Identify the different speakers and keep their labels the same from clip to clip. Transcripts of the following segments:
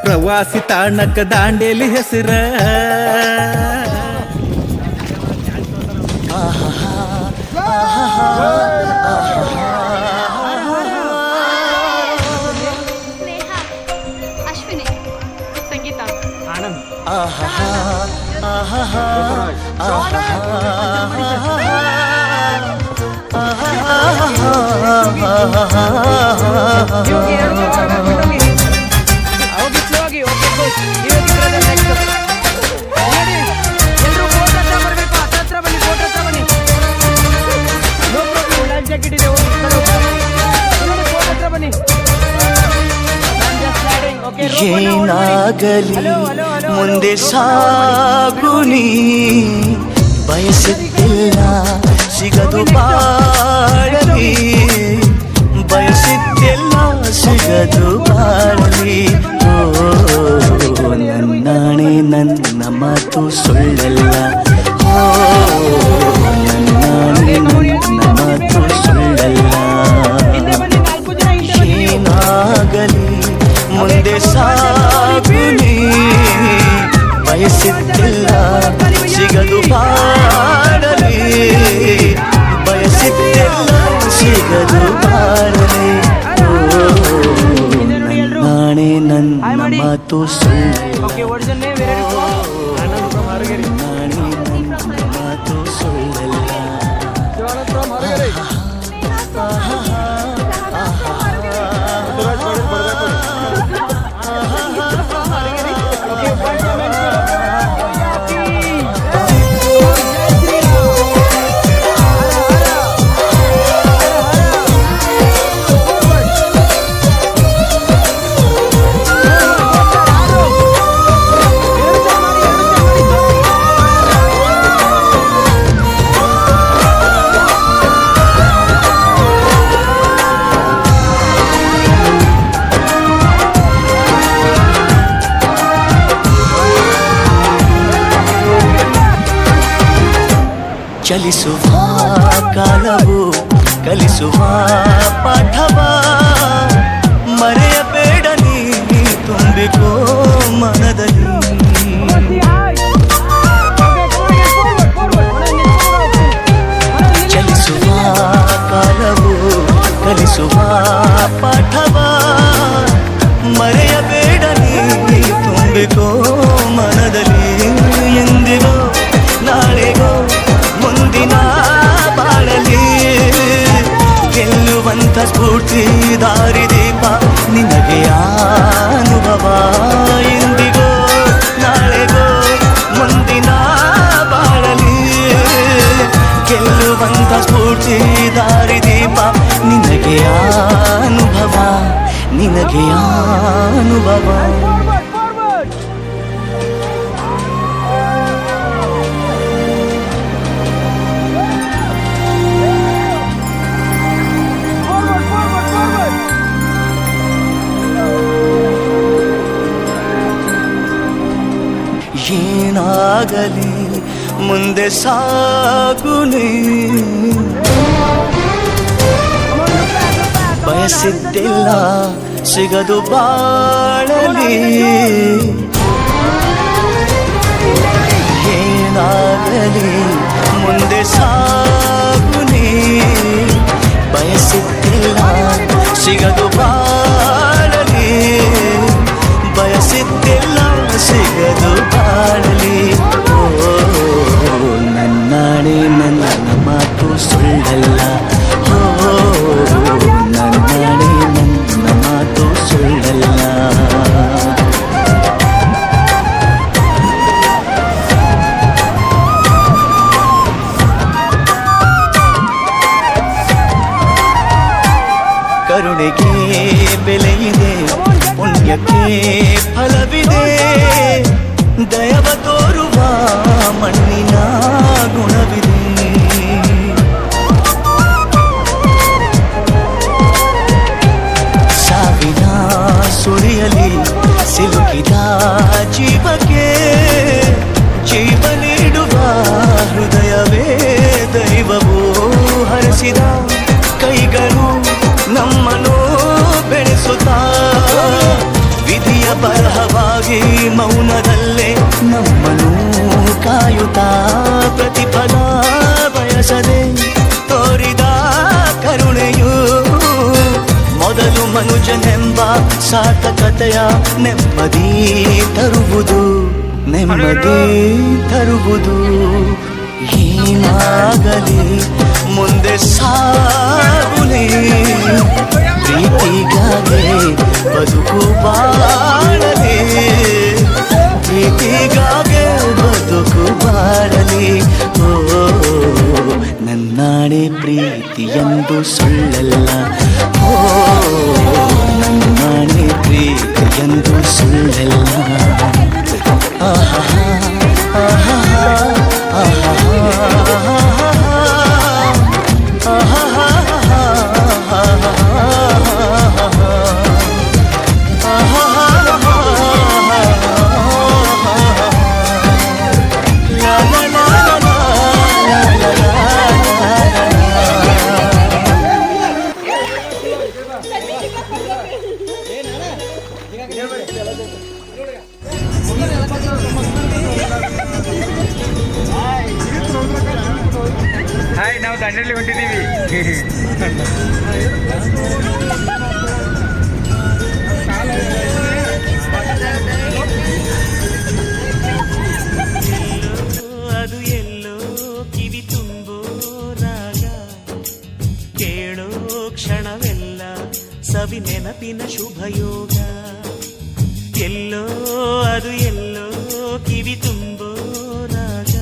Speaker 1: ಪ್ರವಾಸಿ ತಾಣಕ್ಕ ದಾಂಡೇಲಿ ಹೆಸರ.
Speaker 2: ಅಶ್ವಿನಿ, ಸಂಗೀತ,
Speaker 3: ಆನಂದ್,
Speaker 4: ಏನಾಗಲಿ ಮುಂದೆ ಸಾಗುನಿ, ಬಯಸುತ್ತಿಲ್ಲ ಸಿಗದು ಬಾಳಲಿ, ಬಯಸುತ್ತಿಲ್ಲ ಸಿಗದು ಬಾಳಲಿ. ಓ ನನ್ನಾಣೆ ನನ್ನ ಮಾತು ಸುಳ್ಳಲ್ಲ, ಓ ನನ್ನಾಣೆ ನನ್ನ ಮಾತು ಸುಳ್ಳಲ್ಲ. ಏನಾಗಲಿ ಮುಂದೆ ಸಾಗುನಿ, ಬಯಸುತ್ತಿಲ್ಲ ಸಿಗದು ಬಾಳಲಿ, ಬಯಸುತ್ತಿಲ್ಲ ಸಿಗದು ಬಾಳಲಿ. ನಾಣೆ ನನ್ನ ಮಾತು ಸುಳ್ಳು, ನಾಣೆ ನನ್ನ ಮಾತು ಸುಳ್ಳಲ್ಲ. ಚಲಿಸುವ ಕಾಲವು ಕಲಿಸುವ ಪಾಠವ, ಮರೆಯಬೇಡ ನೀ ತುಂಬಿಕೋ ಮನದಲ್ಲಿ. ಚಲಿಸುವ ಕಾಲವು ಕಲಿಸುವ ಪಾಠವ, ಮರೆಯಬೇಡ ನೀ ತುಂಬಿಕೋ ಮನದಲ್ಲಿ. ಎಂದಿಗೋ ನಾಳೆಗೋ ಮುಂದಿನ ಬಾಳಲಿ, ಗೆಲ್ಲುವಂತ ಸ್ಫೂರ್ತಿ ದಾರಿದೀಪ ನಿನಗೆ ಅನುಭವ. ಎಂದಿಗೋ ನಾಳೆಗೋ ಮುಂದಿನ ಬಾಳಲಿ, ಗೆಲ್ಲುವಂತ ಸ್ಫೂರ್ತಿ ದಾರಿದೀಪ ನಿನಗೆ ಅನುಭವ, ನಿನಗೆ ಅನುಭವ. ಏನಾಗಲಿ ಮುಂದೆ ಸಾಗುನಿ, ಬಯಸಿದ್ದಿಲ್ಲ ಸಿಗದು ಬಾಳಲಿ. ಏನಾಗಲಿ ಮುಂದೆ ಸಾಗುನಿ, ಬಯಸಿದ್ದಿಲ್ಲ ಸಿಗದು ಬಾಳಲಿ, ಬಯಸಿದ್ದಿಲ್ಲ ಸಿಗದು ಬಾಳಲಿ. ಓ ನನ್ನಾಣೆ ನನ್ನ ಮಾತು ಸುಳ್ಳಲ್ಲ, ಓ ನನ್ನಾಣೆ ನನ್ನ ಮಾತು ಸುಳ್ಳಲ್ಲ. ಕರುಣೆಗೆ ಬೆಲೆಯಿದೆ, ಪುಣ್ಯಕ್ಕೆ ಫಲವಿದೆ, ದಯವ ತೋರುವ ಮಣ್ಣಿನ ಗುಣವಿದೆ. ಸಾವಿನ ಸುಳಿಯಲಿ ಸಿಲುಕಿದ ಜೀವಕ್ಕೆ ಜೀವ ನೀಡುವ ಹೃದಯವೇ ದೈವವು ಹರಿಸಿದ ಕೈಗಳು ನಮ್ಮನ್ನು ಬೆಳೆಸುತ್ತಾ ವಿಧಿಯ ಬರಹ ಸುಖವಾಗಿ ಮೌನದಲ್ಲೇ ನಮ್ಮನ್ನು ಕಾಯುತ್ತಾ ಪ್ರತಿಫಲ ಬಯಸದೆ ತೋರಿದ ಕರುಣೆಯು ಮೊದಲು ಮನುಜನೆಂಬ ಸಾರ್ಥಕತೆಯ ನೆಮ್ಮದಿ ತರುವುದು ಏನಾಗಲಿ ಮುಂದೆ ಸಾಗುಲಿ ಪ್ರೀತಿಗಾಗೆ ಬದುಕು ಬಾಳಲಿ ಪ್ರೀತಿಗಾಗೆ ಬದುಕು ಬಾಳಲಿ ಓ ನನ್ನಾಣೆ ಪ್ರೀತಿಯೆಂದು ಸುಳ್ಳಲ್ಲ ಓ ನನ್ನಾಣೆ ಪ್ರೀತಿಯೆಂದು ಸುಳ್ಳಲ್ಲ ಆಹಾ ಆಹಾ
Speaker 3: ಹಾಯ್ ನಾವು ದಂಡಲ್ಲಿ ಹೊಂಟಿದ್ದೀವಿ.
Speaker 4: ಅದು ಎಲ್ಲೋ ಕಿವಿ ತುಂಬೋ ರಾಗ ಕೇಳೋ ಕ್ಷಣವೆಲ್ಲ ಸವಿ ನೆನಪಿನ ಶುಭಯೋಗ ಎಲ್ಲೋ ಅದು ಎಲ್ಲೋ ಕಿವಿ ತುಂಬೋ ರಾಗ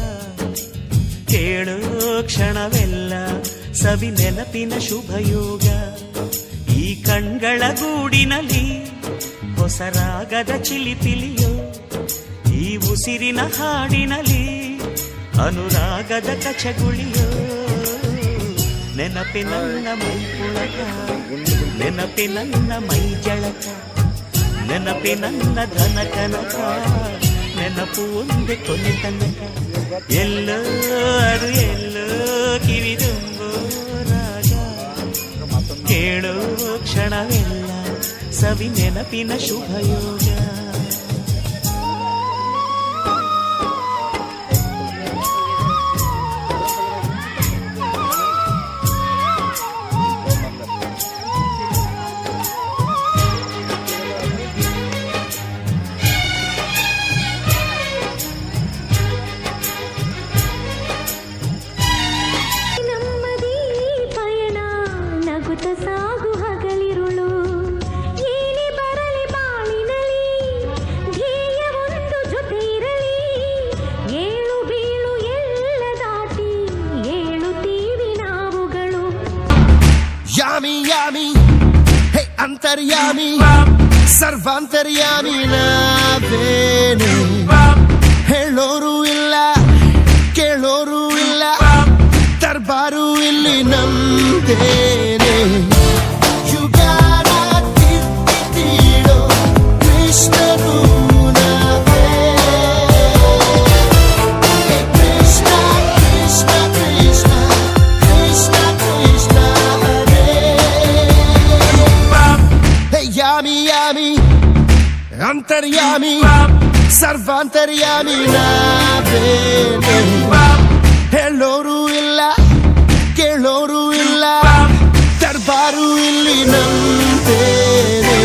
Speaker 4: ಕೇಳೋ ಕ್ಷಣವೆಲ್ಲ ಸವಿ ನೆನಪಿನ ಶುಭಯೋಗ ಈ ಕಣ್ಗಳ ಗೂಡಿನಲ್ಲಿ ಹೊಸ ರಾಗದ ಚಿಲಿಪಿಲಿಯೋ ಈ ಉಸಿರಿನ ಹಾಡಿನಲ್ಲಿ ಅನುರಾಗದ ಕಚಗುಳಿಯೋ ನೆನಪಿನನ್ನ ಮೈ ಪುಳಕ ನೆನಪಿನನ್ನ ಮೈ ಜಳಕ ನೆನಪಿನನ್ನ ಧನ ಕನಕ ನೆನಪು ಒಂದೇ ಕೊನೆ ತನಕ ಎಲ್ಲೋ ಅದು ಎಲ್ಲೋ ಕಿವಿ ತುಂಬೋ ರಾಗ ಕೇಳೋ ಕ್ಷಣವೆಲ್ಲ ಸವಿ ನೆನಪಿನ ಶುಭಯೋಗ
Speaker 5: ಸಾಗು ಹಗಲಿರುಳು ಏನೇ ಬರಲಿ ಬಾಳಿನಲಿ ಧ್ಯೇಯ ಒಂದು ಜೊತೆ ಇರಲಿ ಏಳು ಬೀಳು ಎಲ್ಲ ದಾಟಿ ಏಳುತ್ತೀವಿ ನಾವುಗಳು
Speaker 6: ಯಾಮಿ ಯಾಮಿ ಹೇ ಅಂತರ್ಯಾಮಿ ಸರ್ವಾಂತರ್ಯಾಮಿ ನಾವೇನೆ ಹೇಳೋರು ಇಲ್ಲ ಕೇಳೋರು ಇಲ್ಲ ದರ್ಬಾರು ಇಲ್ಲಿ ನಮ್ದೇನೆ ಯುಗಾರ ತಿತ್ತಿಡೋ ಕೃಷ್ಣರು ನಾವೇ ಕೃಷ್ಣ ಕೃಷ್ಣ ಕೃಷ್ಣ ಕೃಷ್ಣ ಕೃಷ್ಣ ಹರೇ ಹೇ ಯಾಮಿ ಯಾಮಿ ಅಂತರ್ಯಾಮಿ ಸರ್ವಾಂತರ್ಯಾಮಿ ನಾವೇನೆ ಹೇಳೋರು ಇಲ್ಲ ಕೇಳೋರು ಇಲ್ಲ ದರ್ಬಾರು ಇಲ್ಲಿ ನಮ್ದೇನೆ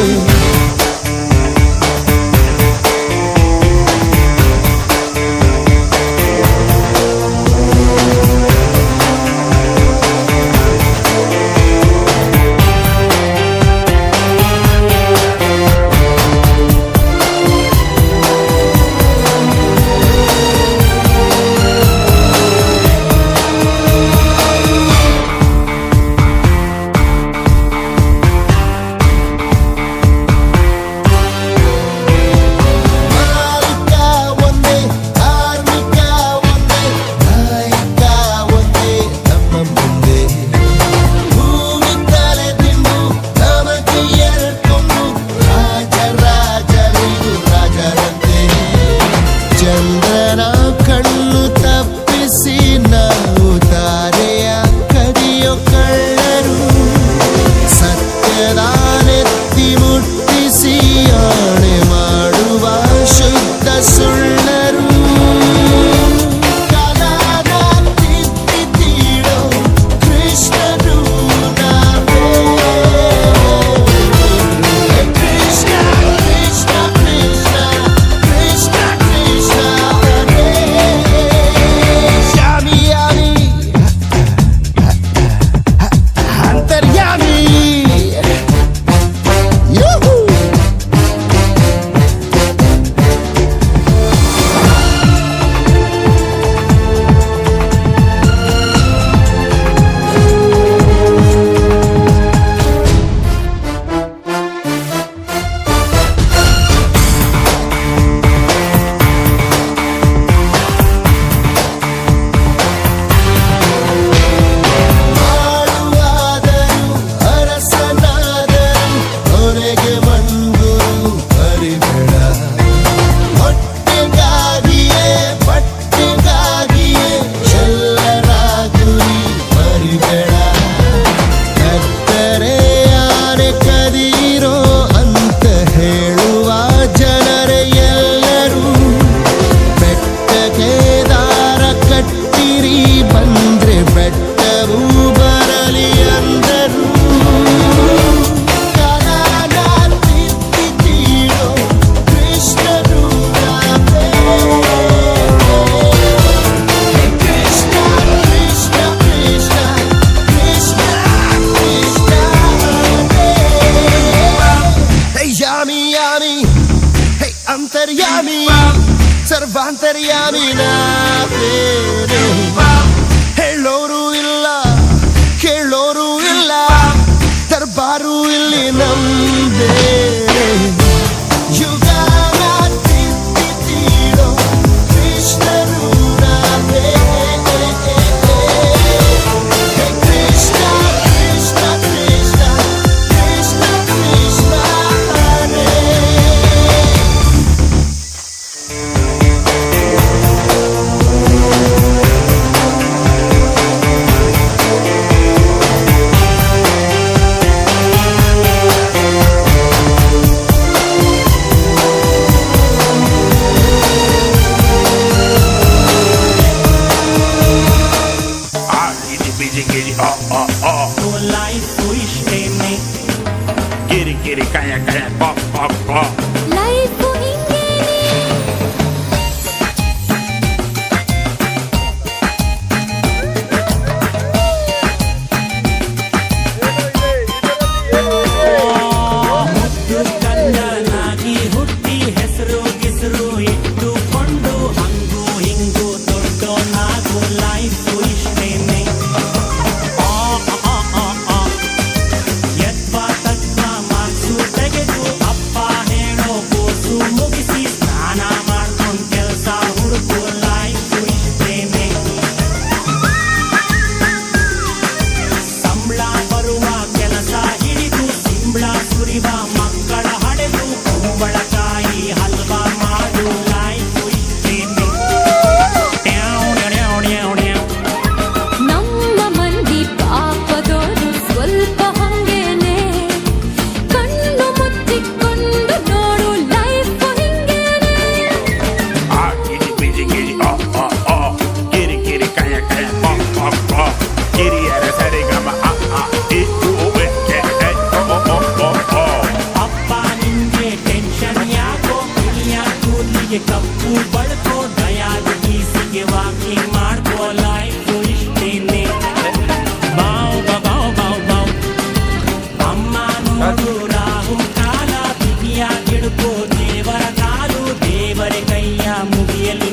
Speaker 6: ಸರ್ವಾಂತರ್ಯಾಮಿ ನಾ ಬೇರೆ ಹೇಳೋರು ಇಲ್ಲ ಕೇಳೋರು ಇಲ್ಲ ದರ್ಬಾರು ಇಲ್ಲಿ ನಮ್ದೇ ಯುಗಾನ ತಿತ್ತಿರೋ ಕೃಷ್ಣರು ನಾವೇ ಕೃಷ್ಣ ಕೃಷ್ಣ ಕೃಷ್ಣ ಕೃಷ್ಣ ಕೃಷ್ಣ ಹರೇ
Speaker 4: ಲೈಫ್ ಇಷ್ಟೇನೆ
Speaker 3: ಕಿರಿ ಕಿರಿ ಕಾಯ ಕಾಯ ಪಾಪ್ ಪಾಪ್ ಪಾಪ್
Speaker 5: ಲೈಫ್ ಹಿಂಗೇನೆ
Speaker 4: ಮುದ್ದು ಕನ್ನನಾಗಿ ಹುಟ್ಟಿ ಹೆಸರು ಗಿಸರು ಇಟ್ಟುಕೊಂಡು ಹಂಗು ಹಿಂಗು ದೊಡ್ಡೋನಾಗು ಲೈಫ್ ಇಷ್ಟೇನೆ ಯತ್ವ ತತ್ವ ಮಾರ್ಕ್ಸು ತೆಗೆದು ಅಪ್ಪ ಹೇಳೋ ಕೋರ್ಸು ಮುಗಿಸಿ ಸ್ನಾನ ಮಾಡ್ಕೊಂಡು ಕೆಲಸ ಹುಡುಕು ಲೈಫ್ ಇಷ್ಟೇನೆ ಸಂಬಳ ಬರುವ ಕೆಲಸ ಹಿಡಿದು ಸಿಂಬಳ ಸುರಿವ ಮಕ್ಕಳ ಹಡೆದು ಕುಂಬಳಕಾಯಿ ಹಲ್ವ ಮಾಡು ಲೈಫ್ ಇಷ್ಟೇನೆ
Speaker 5: ನಮ್ಮ ಮಂದಿ ಪಾಪದೋರು ಸ್ವಲ್ಪ ಹಂಗೇನೆ ಕಣ್ಣು ಮುಚ್ಚಿಕೊಂಡು ನೋಡು ಲೈಫ್ ಹಿಂಗೇನೆ
Speaker 3: ಆ ಕಿರಿ ಪಿಜಿ ಕಿರಿ ಕಿರಿ ಕಿರಿ ಕಾಯ ಕಾಯ ಪಾಪ್ ಪಾಪ್ ಪಾಪ್ ಕಿರಿಯರ ಸರಿಗಮ ಇ ಉ ಎ ಎ ಎ ಓ
Speaker 4: ಅಪ್ಪ ನಿಂಗೆ ಟೆನ್ಷನ್ ಯಾಕೋ ಕಿರಿಯ ಕೂದಲಿಗೆ ಕಪ್ಪು ಬಳಕೋ ದಯಾದ ಗೀಸಿಗೆ ವಾಕಿಂಗ್ ಮಾಡ್ಕೋ ಲೈಫ್ ಇಷ್ಟೇನೆ ಬಾವ್ ಬಾವ್ ಬಾವ್ ಬಾವ್ ಅಮ್ಮ ನೋಡು ರಾಹು ಕಾಲ ಬಿಗಿಯ ಗಿಡ್ಕೋ ದೇವರ ಕಾಲು ದೇವರ ಕೈಯ ಮುಗಿಯಲ್ಲಿ